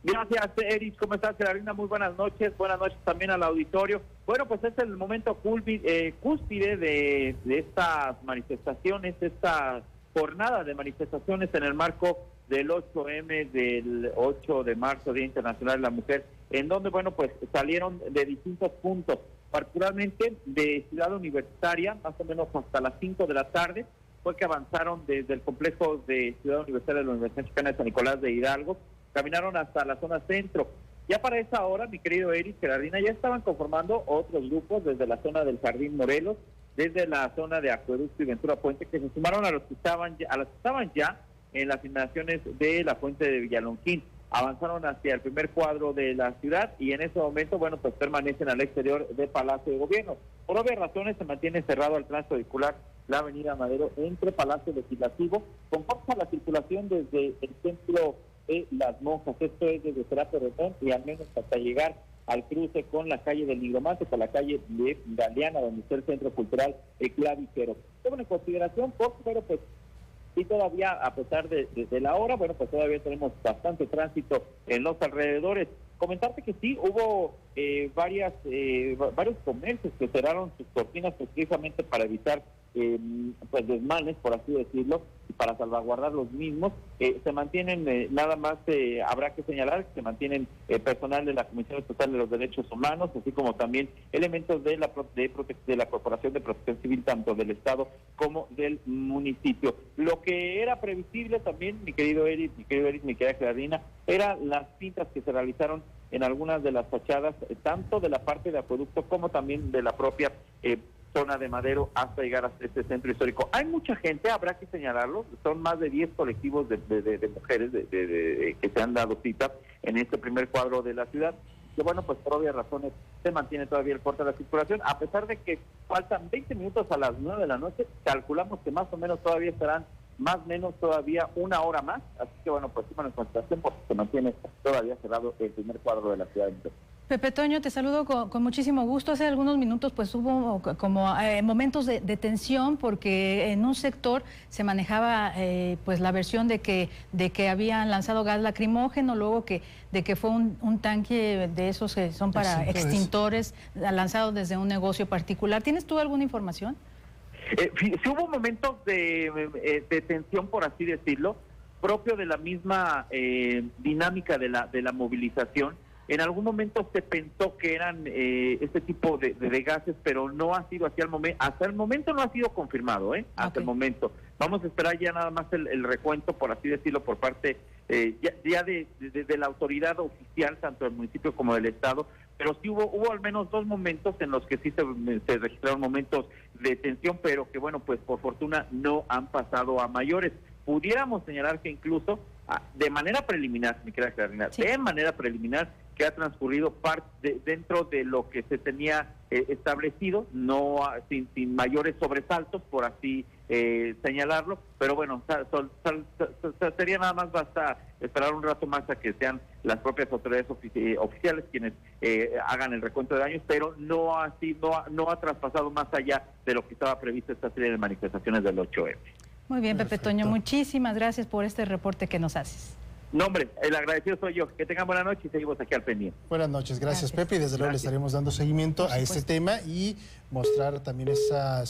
Gracias, Eris. ¿Cómo estás, Gerardina? Muy buenas noches. Buenas noches también al auditorio. Bueno, pues es el momento cúspide de estas manifestaciones, esta jornada de manifestaciones en el marco del 8M del 8 de marzo, Día Internacional de la Mujer, en donde, bueno, pues salieron de distintos puntos, particularmente de Ciudad Universitaria, más o menos hasta las 5 de la tarde, fue que avanzaron desde el complejo de Ciudad Universitaria de la Universidad Mexicana de San Nicolás de Hidalgo, caminaron hasta la zona centro. Ya para esa hora, mi querido Eric, Gerardina, ya estaban conformando otros grupos desde la zona del Jardín Morelos, desde la zona de Acueducto y Ventura Puente, que se sumaron a los que estaban ya en las inmediaciones de la Fuente de Villalonquín. Avanzaron hacia el primer cuadro de la ciudad y en ese momento, bueno, pues permanecen al exterior del Palacio de Gobierno. Por obvias razones se mantiene cerrado el tránsito vehicular la avenida Madero entre Palacio Legislativo, con fuerza la circulación desde el templo de Las Monjas, esto es desde Serapio Retón y al menos hasta llegar al cruce con la calle del Nigromante, con la calle de Galeana, donde está el Centro Cultural Clavijero. Tomen en consideración, pero pues sí todavía, a pesar de la hora, bueno, pues todavía tenemos bastante tránsito en los alrededores. Comentarte que sí, hubo varios comercios que cerraron sus cortinas precisamente para evitar pues desmanes, por así decirlo, y para salvaguardar los mismos. Se mantienen, nada más habrá que señalar que se mantienen personal de la Comisión Estatal de los Derechos Humanos, así como también elementos de la Corporación de Protección Civil, tanto del Estado como del municipio. Lo que era previsible también, mi querido Eric, mi querida Gerardina, eran las pintas que se realizaron en algunas de las fachadas, tanto de la parte de Acueducto como también de la propia zona de Madero hasta llegar hasta este centro histórico. Hay mucha gente, habrá que señalarlo, son más de 10 colectivos de mujeres que se han dado cita en este primer cuadro de la ciudad, que bueno, pues por obvias razones se mantiene todavía el corte de la circulación, a pesar de que faltan 20 minutos a las 9 de la noche, calculamos que más o menos todavía estarán más o menos todavía una hora más, así que bueno, pues tomen en consideración porque se mantiene todavía cerrado el primer cuadro de la ciudad de México. Pepe Toño, te saludo con muchísimo gusto. Hace algunos minutos pues hubo como momentos de tensión porque en un sector se manejaba pues la versión de que habían lanzado gas lacrimógeno, luego de que fue un tanque de esos que son para extintores lanzado desde un negocio particular. ¿Tienes tú alguna información? Sí hubo momentos de tensión, por así decirlo, propio de la misma dinámica de la movilización. En algún momento se pensó que eran este tipo de gases, pero no ha sido así al momento. Hasta el momento no ha sido confirmado, hasta el momento. vamos a esperar ya nada más el recuento, por así decirlo, por parte ya de la autoridad oficial, tanto del municipio como del estado, pero sí hubo al menos 2 momentos en los que sí se registraron momentos de tensión, pero que bueno, pues por fortuna no han pasado a mayores. Pudiéramos señalar que incluso de manera preliminar, mi querida Carolina, de manera preliminar, que ha transcurrido dentro de lo que se tenía establecido, no sin mayores sobresaltos, por así señalarlo, pero bueno, sería nada más, basta esperar un rato más a que sean las propias autoridades oficiales quienes hagan el recuento de daños, pero no ha traspasado más allá de lo que estaba previsto esta serie de manifestaciones del 8M. Muy bien, Pepe Toño, muchísimas gracias por este reporte que nos haces. No, hombre, el agradecido soy yo. Que tengan buena noche y seguimos aquí al pendiente. Buenas noches, gracias Pepe, y desde luego le estaremos dando seguimiento a este tema y mostrar también esa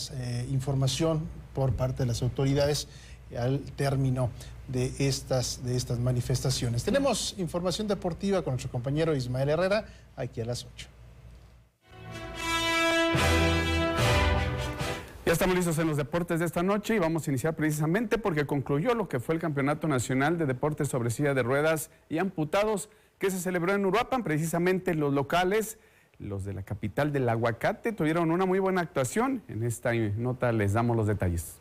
información por parte de las autoridades al término de estas manifestaciones. Tenemos información deportiva con nuestro compañero Ismael Herrera, aquí a las 8. Ya estamos listos en los deportes de esta noche y vamos a iniciar precisamente porque concluyó lo que fue el Campeonato Nacional de Deportes sobre Silla de Ruedas y Amputados que se celebró en Uruapan. Precisamente los locales, los de la capital del aguacate, tuvieron una muy buena actuación. En esta nota les damos los detalles.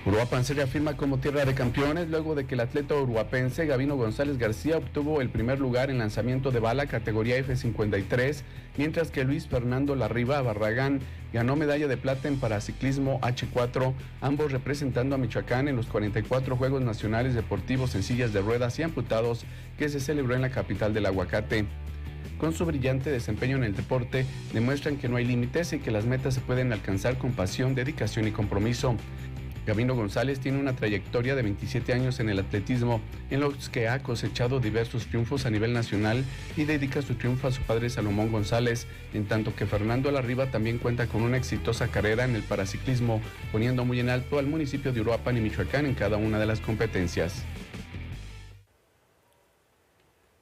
Uruapan se reafirma como tierra de campeones luego de que el atleta uruapense Gabino González García obtuvo el primer lugar en lanzamiento de bala categoría F53, mientras que Luis Fernando Larriba Barragán ganó medalla de plata en paraciclismo H4, ambos representando a Michoacán en los 44 Juegos Nacionales Deportivos en Sillas de Ruedas y Amputados que se celebró en la capital del aguacate. Con su brillante desempeño en el deporte, demuestran que no hay límites y que las metas se pueden alcanzar con pasión, dedicación y compromiso. Gabino González tiene una trayectoria de 27 años en el atletismo, en los que ha cosechado diversos triunfos a nivel nacional y dedica su triunfo a su padre Salomón González, en tanto que Fernando Larriba también cuenta con una exitosa carrera en el paraciclismo, poniendo muy en alto al municipio de Uruapan y Michoacán en cada una de las competencias.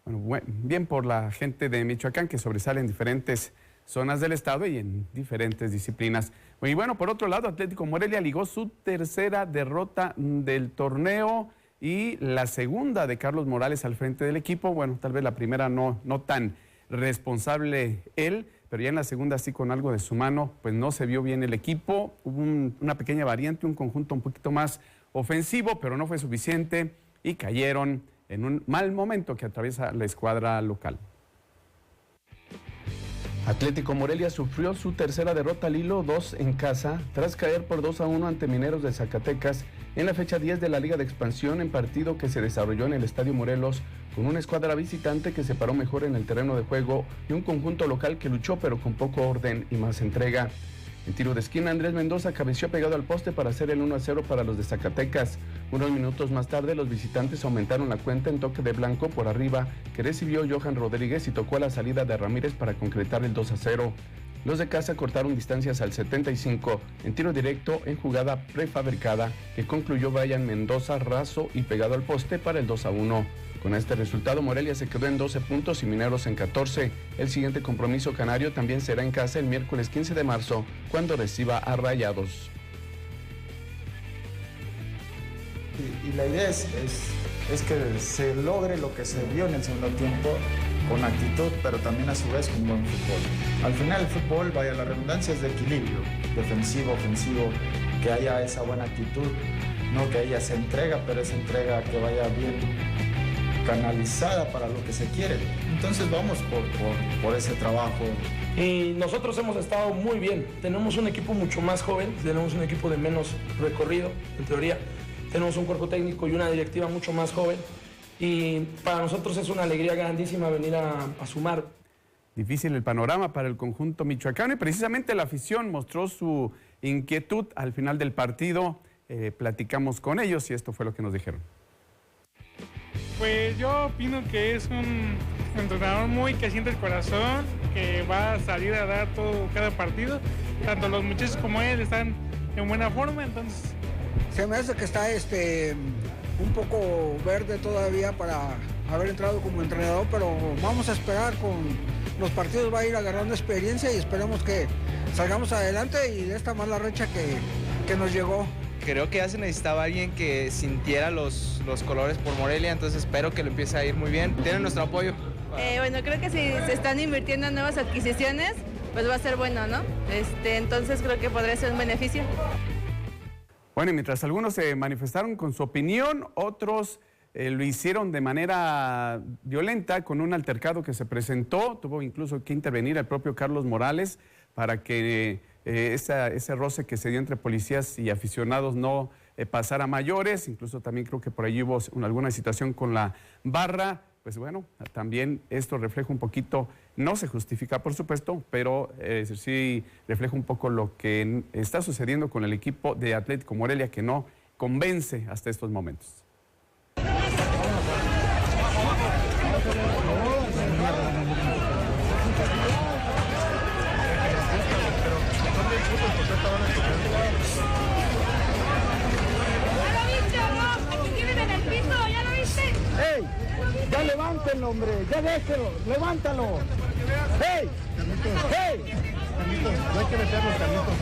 Bueno, bien por la gente de Michoacán que sobresale en diferentes zonas del estado y en diferentes disciplinas. Y bueno, por otro lado, Atlético Morelia ligó su tercera derrota del torneo y la segunda de Carlos Morales al frente del equipo. Bueno, tal vez la primera no tan responsable él, pero ya en la segunda sí con algo de su mano, pues no se vio bien el equipo. Hubo una pequeña variante, un conjunto un poquito más ofensivo, pero no fue suficiente y cayeron en un mal momento que atraviesa la escuadra local. Atlético Morelia sufrió su tercera derrota al hilo, 2 en casa, tras caer por 2-1 ante Mineros de Zacatecas en la fecha 10 de la Liga de Expansión, en partido que se desarrolló en el Estadio Morelos, con una escuadra visitante que se paró mejor en el terreno de juego y un conjunto local que luchó pero con poco orden y más entrega. En tiro de esquina, Andrés Mendoza cabeció pegado al poste para hacer el 1-0 para los de Zacatecas. Unos minutos más tarde, los visitantes aumentaron la cuenta en toque de blanco por arriba, que recibió Johan Rodríguez y tocó a la salida de Ramírez para concretar el 2-0. Los de casa cortaron distancias al 75, en tiro directo en jugada prefabricada, que concluyó Brian Mendoza raso y pegado al poste para el 2-1. Con este resultado, Morelia se quedó en 12 puntos y Mineros en 14. El siguiente compromiso canario también será en casa el miércoles 15 de marzo, cuando reciba a Rayados. Y la idea es que se logre lo que se vio en el segundo tiempo, con actitud, pero también a su vez con buen fútbol. Al final el fútbol, vaya la redundancia, es de equilibrio, defensivo, ofensivo, que haya esa buena actitud, no que haya esa entrega, pero esa entrega que vaya bien canalizada para lo que se quiere. Entonces vamos por ese trabajo. Y nosotros hemos estado muy bien. Tenemos un equipo mucho más joven, tenemos un equipo de menos recorrido, en teoría. Tenemos un cuerpo técnico y una directiva mucho más joven. Y para nosotros es una alegría grandísima venir a sumar. Difícil el panorama para el conjunto michoacano y precisamente la afición mostró su inquietud al final del partido. Platicamos con ellos y esto fue lo que nos dijeron. Pues yo opino que es un entrenador muy que siente el corazón, que va a salir a dar todo cada partido. Tanto los muchachos como él están en buena forma, entonces... Se me hace que está un poco verde todavía para haber entrado como entrenador, pero vamos a esperar, con los partidos va a ir agarrando experiencia y esperemos que salgamos adelante y de esta mala racha que nos llegó. creo que ya se necesitaba alguien que sintiera los colores por Morelia, entonces espero que lo empiece a ir muy bien. Tienen nuestro apoyo. Bueno, creo que si se están invirtiendo en nuevas adquisiciones, pues va a ser bueno, ¿no? Entonces creo que podría ser un beneficio. Bueno, y mientras algunos se manifestaron con su opinión, otros lo hicieron de manera violenta con un altercado que se presentó. Tuvo incluso que intervenir el propio Carlos Morales para que ese roce que se dio entre policías y aficionados no pasara a mayores. Incluso también creo que por allí hubo alguna situación con la barra. Pues bueno, también esto refleja un poquito, no se justifica por supuesto, pero sí refleja un poco lo que está sucediendo con el equipo de Atlético Morelia, que no convence hasta estos momentos. ¡Ey! ¡Ya levántenlo, hombre! ¡Ya déjelo! ¡Levántalo! ¡Ey! ¡Ey! No hay que meterlos, Carlitos.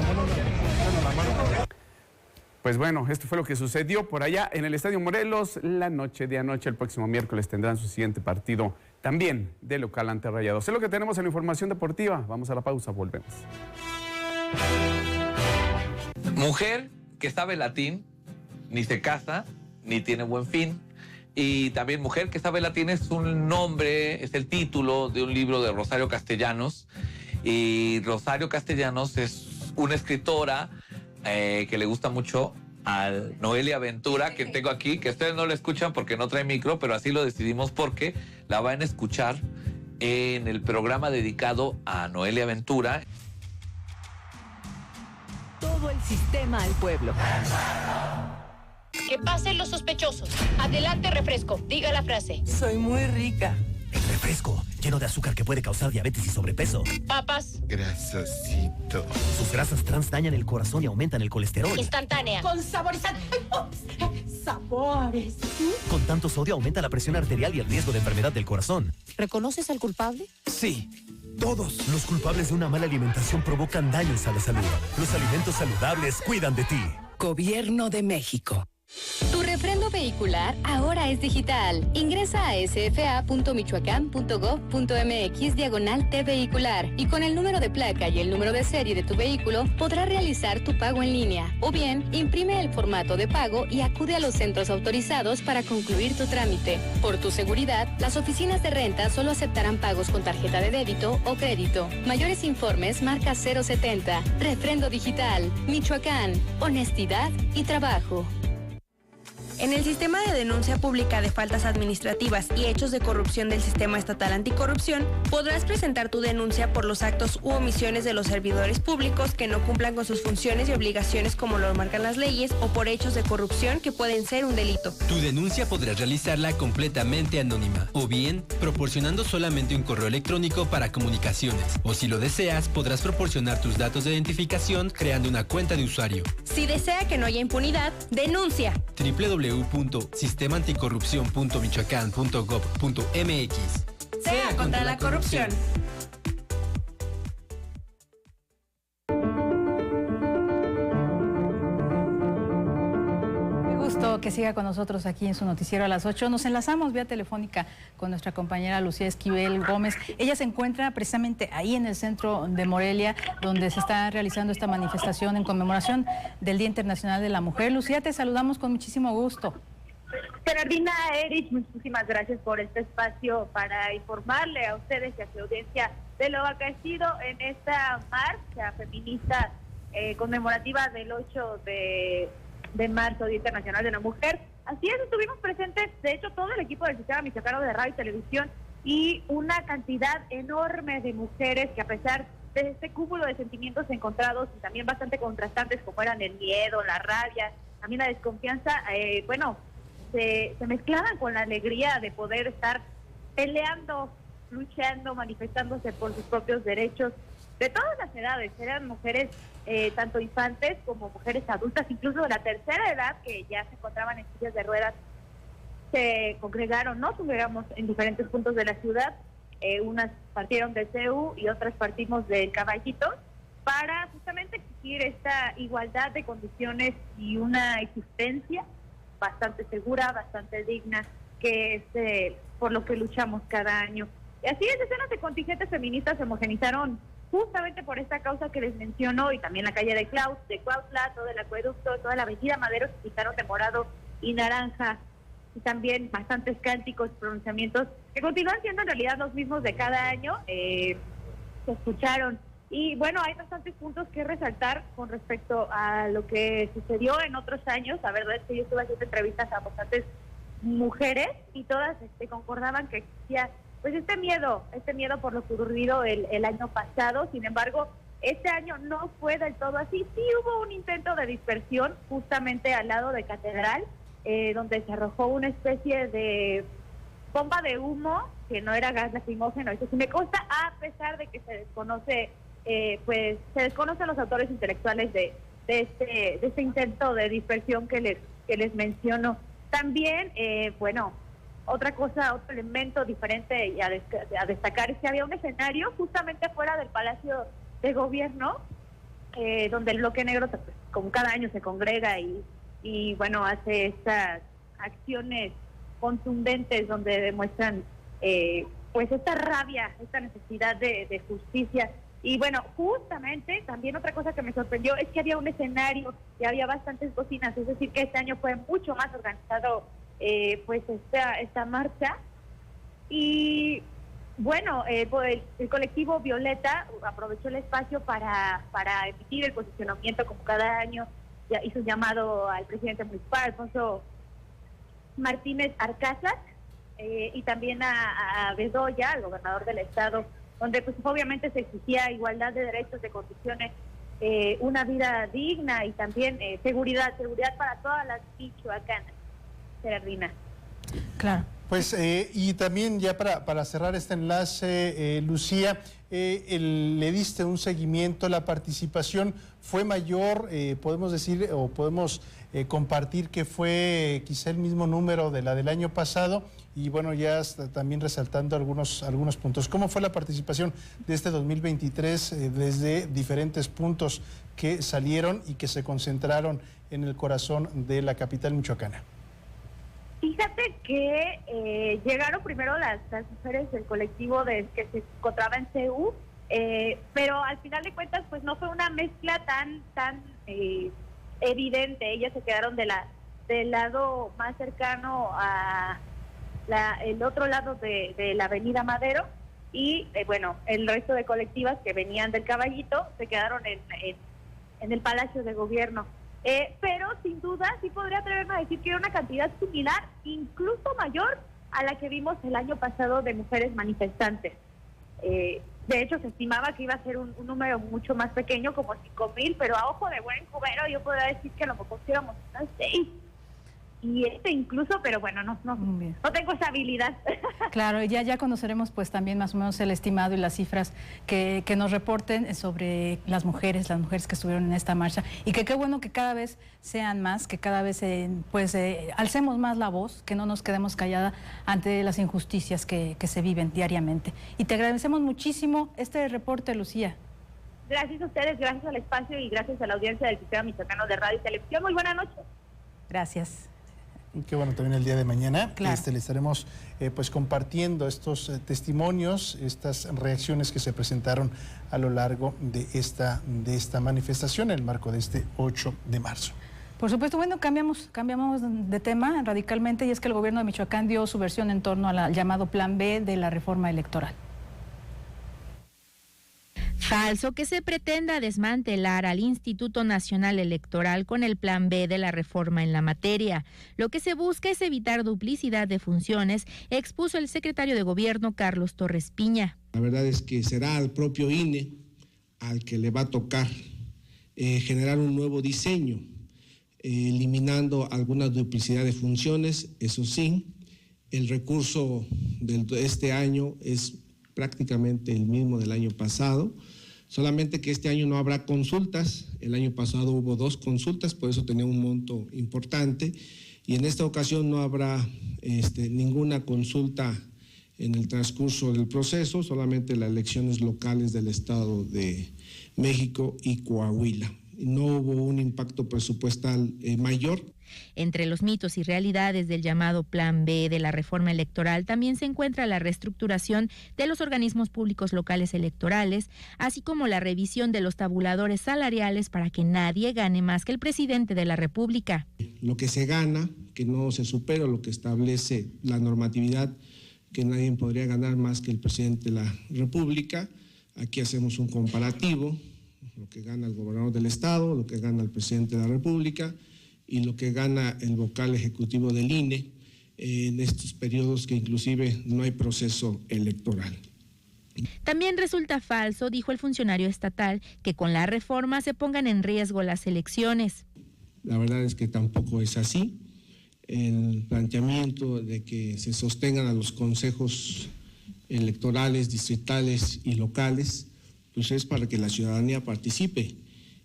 Pues bueno, esto fue lo que sucedió por allá en el Estadio Morelos la noche de anoche. El próximo miércoles tendrán su siguiente partido también de local ante Rayados. Es lo que tenemos en la información deportiva. Vamos a la pausa, volvemos. Mujer que sabe latín, ni se casa, ni tiene buen fin. Y también Mujer que sabe latín es un nombre, es el título de un libro de Rosario Castellanos. Y Rosario Castellanos es una escritora que le gusta mucho a Noelia Ventura, que tengo aquí, que ustedes no la escuchan porque no trae micro, pero así lo decidimos porque la van a escuchar en el programa dedicado a Noelia Ventura. Todo el sistema al pueblo. Que pasen los sospechosos. Adelante, refresco. Diga la frase. Soy muy rica. El refresco, lleno de azúcar que puede causar diabetes y sobrepeso. Papas. Grasosito. Sus grasas trans dañan el corazón y aumentan el colesterol. Instantánea. Con saborizante. Sabores. Con tanto sodio aumenta la presión arterial y el riesgo de enfermedad del corazón. ¿Reconoces al culpable? Sí. Todos los culpables de una mala alimentación provocan daños a la salud. Los alimentos saludables cuidan de ti. Gobierno de México. Tu refrendo vehicular ahora es digital. Ingresa a sfa.michoacán.gov.mx/T-vehicular y con el número de placa y el número de serie de tu vehículo podrás realizar tu pago en línea. O bien, imprime el formato de pago y acude a los centros autorizados para concluir tu trámite. Por tu seguridad, las oficinas de renta solo aceptarán pagos con tarjeta de débito o crédito. Mayores informes marca 070. Refrendo digital. Michoacán. Honestidad y trabajo. En el sistema de denuncia pública de faltas administrativas y hechos de corrupción del Sistema Estatal Anticorrupción, podrás presentar tu denuncia por los actos u omisiones de los servidores públicos que no cumplan con sus funciones y obligaciones como lo marcan las leyes o por hechos de corrupción que pueden ser un delito. Tu denuncia podrás realizarla completamente anónima o bien proporcionando solamente un correo electrónico para comunicaciones o si lo deseas podrás proporcionar tus datos de identificación creando una cuenta de usuario. Si desea que no haya impunidad, denuncia. www.sistemaanticorrupción.michoacán.gov.mx. Sea contra la corrupción. Que siga con nosotros aquí en su noticiero a las 8. Nos enlazamos vía telefónica con nuestra compañera Lucía Esquivel Gómez. Ella se encuentra precisamente ahí en el centro de Morelia, donde se está realizando esta manifestación en conmemoración del Día Internacional de la Mujer. Lucía, te saludamos con muchísimo gusto. Gerardina, Erich, muchísimas gracias por este espacio para informarle a ustedes y a su audiencia de lo acaecido en esta marcha feminista conmemorativa del 8 de marzo, Día Internacional de la Mujer. Así es, estuvimos presentes, de hecho, todo el equipo del Sistema Michoacano de Radio y Televisión y una cantidad enorme de mujeres que a pesar de este cúmulo de sentimientos encontrados y también bastante contrastantes como eran el miedo, la rabia, también la desconfianza, se mezclaban con la alegría de poder estar peleando, luchando, manifestándose por sus propios derechos de todas las edades. Eran mujeres tanto infantes como mujeres adultas, incluso de la tercera edad, que ya se encontraban en sillas de ruedas. Se congregaron, nos congregamos en diferentes puntos de la ciudad. Unas partieron del CEU y otras partimos del Caballito para justamente exigir permitir esta igualdad de condiciones y una existencia bastante segura, bastante digna, que es por lo que luchamos cada año. Y así es, decenas de contingentes feministas se homogenizaron justamente por esta causa que les menciono, y también la calle de Cuautla, todo el acueducto, toda la avenida Madero se pintaron de morado y naranja, y también bastantes cánticos, pronunciamientos que continúan siendo en realidad los mismos de cada año, se escucharon. Y bueno, hay bastantes puntos que resaltar con respecto a lo que sucedió en otros años. La verdad es que yo estuve haciendo entrevistas a bastantes mujeres y todas concordaban que existía pues este miedo por lo ocurrido el año pasado. Sin embargo, este año no fue del todo así. Sí hubo un intento de dispersión justamente al lado de Catedral, donde se arrojó una especie de bomba de humo, que no era gas lacrimógeno, eso sí me consta, a pesar de que se desconoce, se desconocen los autores intelectuales de este intento de dispersión que les menciono. También, otro elemento diferente y a destacar es que había un escenario justamente fuera del Palacio de Gobierno, donde el Bloque Negro, pues, como cada año, se congrega y hace estas acciones contundentes donde demuestran pues esta rabia, esta necesidad de justicia. Y bueno, justamente también otra cosa que me sorprendió es que había un escenario y había bastantes bocinas, es decir que este año fue mucho más organizado esta marcha. Y bueno, el colectivo Violeta aprovechó el espacio para emitir el posicionamiento como cada año. Ya hizo un llamado al presidente municipal, Alfonso Martínez Arcázar, y también a Bedoya, al gobernador del estado, donde pues obviamente se exigía igualdad de derechos, de condiciones, una vida digna y también seguridad para todas las michoacanas. Gerardina. Claro. Pues, y también ya para cerrar este enlace, Lucía, le diste un seguimiento, la participación fue mayor, podemos decir o podemos compartir que fue quizá el mismo número de la del año pasado, y bueno, ya también resaltando algunos puntos. ¿Cómo fue la participación de este 2023 desde diferentes puntos que salieron y que se concentraron en el corazón de la capital michoacana? Fíjate que llegaron primero las mujeres del colectivo que se encontraba en CEU, pero al final de cuentas pues no fue una mezcla tan evidente. Ellas se quedaron del lado más cercano a el otro lado de la avenida Madero, y el resto de colectivas que venían del Caballito se quedaron en el Palacio de Gobierno. Pero sin duda sí podría atreverme a decir que era una cantidad similar, incluso mayor a la que vimos el año pasado de mujeres manifestantes. De hecho, se estimaba que iba a ser un número mucho más pequeño, como 5,000, pero a ojo de buen cubero yo podría decir que a lo mejor éramos unas 6. Y incluso, pero bueno, no tengo esa habilidad. Claro, ya conoceremos pues también más o menos el estimado y las cifras que nos reporten sobre las mujeres que estuvieron en esta marcha, y que qué bueno que cada vez sean más, que cada vez alcemos más la voz, que no nos quedemos calladas ante las injusticias que se viven diariamente. Y te agradecemos muchísimo este reporte, Lucía. Gracias a ustedes, gracias al espacio y gracias a la audiencia del Sistema Michoacano de Radio y Televisión. Muy buena noche. Gracias. Qué bueno, también el día de mañana claro. Le estaremos compartiendo estos testimonios, estas reacciones que se presentaron a lo largo de esta manifestación en el marco de este 8 de marzo. Por supuesto, cambiamos de tema radicalmente, y es que el gobierno de Michoacán dio su versión en torno al llamado Plan B de la reforma electoral. Falso que se pretenda desmantelar al Instituto Nacional Electoral con el Plan B de la reforma en la materia. Lo que se busca es evitar duplicidad de funciones, expuso el secretario de Gobierno Carlos Torres Piña. La verdad es que será al propio INE al que le va a tocar generar un nuevo diseño, eliminando alguna duplicidad de funciones. Eso sí, el recurso de este año es prácticamente el mismo del año pasado, solamente que este año no habrá consultas. El año pasado hubo 2 consultas, por eso tenía un monto importante, y en esta ocasión no habrá ninguna consulta en el transcurso del proceso, solamente las elecciones locales del Estado de México y Coahuila. no hubo un impacto presupuestal mayor. Entre los mitos y realidades del llamado Plan B de la reforma electoral también se encuentra la reestructuración de los organismos públicos locales electorales, así como la revisión de los tabuladores salariales para que nadie gane más que el presidente de la República. Lo que se gana, que no se supera lo que establece la normatividad, que nadie podría ganar más que el presidente de la República. Aquí hacemos un comparativo, lo que gana el gobernador del estado, lo que gana el presidente de la República y lo que gana el vocal ejecutivo del INE en estos periodos que inclusive no hay proceso electoral. También resulta falso, dijo el funcionario estatal, que con la reforma se pongan en riesgo las elecciones. La verdad es que tampoco es así. El planteamiento de que se sostengan a los consejos electorales, distritales y locales, pues es para que la ciudadanía participe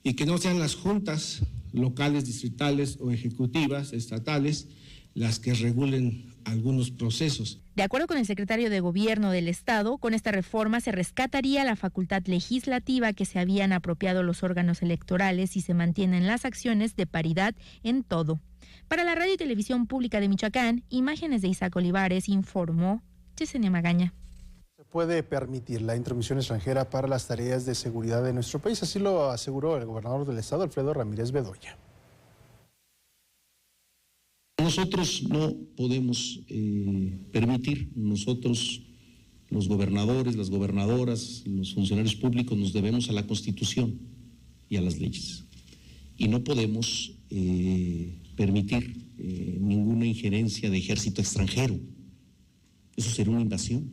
y que no sean las juntas locales, distritales o ejecutivas, estatales, las que regulen algunos procesos. De acuerdo con el secretario de Gobierno del Estado, con esta reforma se rescataría la facultad legislativa que se habían apropiado los órganos electorales y se mantienen las acciones de paridad en todo. Para la Radio y Televisión Pública de Michoacán, imágenes de Isaac Olivares, informó Yesenia Magaña. Se puede permitir la intromisión extranjera para las tareas de seguridad de nuestro país, así lo aseguró el gobernador del estado, Alfredo Ramírez Bedoya. Nosotros no podemos permitir, nosotros, los gobernadores, las gobernadoras, los funcionarios públicos, nos debemos a la Constitución y a las leyes. Y no podemos permitir ninguna injerencia de ejército extranjero. Eso sería una invasión.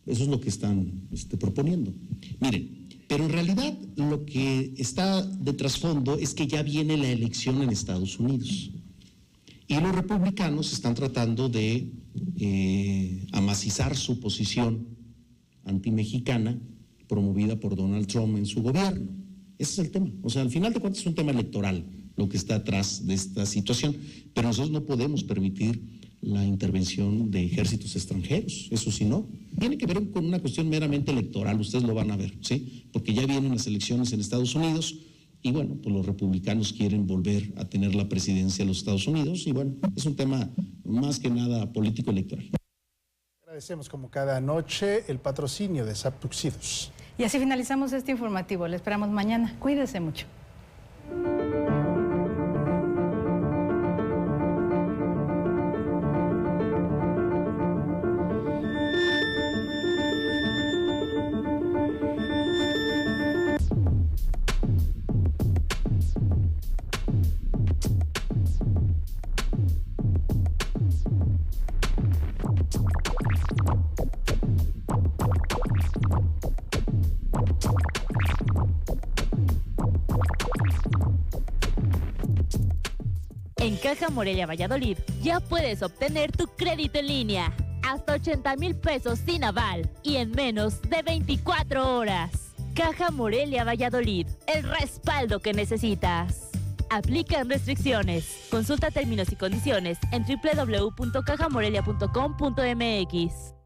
Eso es lo que están proponiendo. Miren, pero en realidad lo que está de trasfondo es que ya viene la elección en Estados Unidos. Y los republicanos están tratando de amacizar su posición antimexicana promovida por Donald Trump en su gobierno. Ese es el tema. O sea, al final de cuentas es un tema electoral lo que está atrás de esta situación, pero nosotros no podemos permitir la intervención de ejércitos extranjeros. Eso sí, no. Tiene que ver con una cuestión meramente electoral, ustedes lo van a ver, ¿sí? Porque ya vienen las elecciones en Estados Unidos y bueno, pues los republicanos quieren volver a tener la presidencia de los Estados Unidos y bueno, es un tema más que nada político-electoral. Agradecemos como cada noche el patrocinio de Saptuxidos. Y así finalizamos este informativo. Le esperamos mañana. Cuídese mucho. En Caja Morelia Valladolid ya puedes obtener tu crédito en línea. Hasta 80,000 pesos sin aval y en menos de 24 horas. Caja Morelia Valladolid, el respaldo que necesitas. Aplican restricciones. Consulta términos y condiciones en www.cajamorelia.com.mx.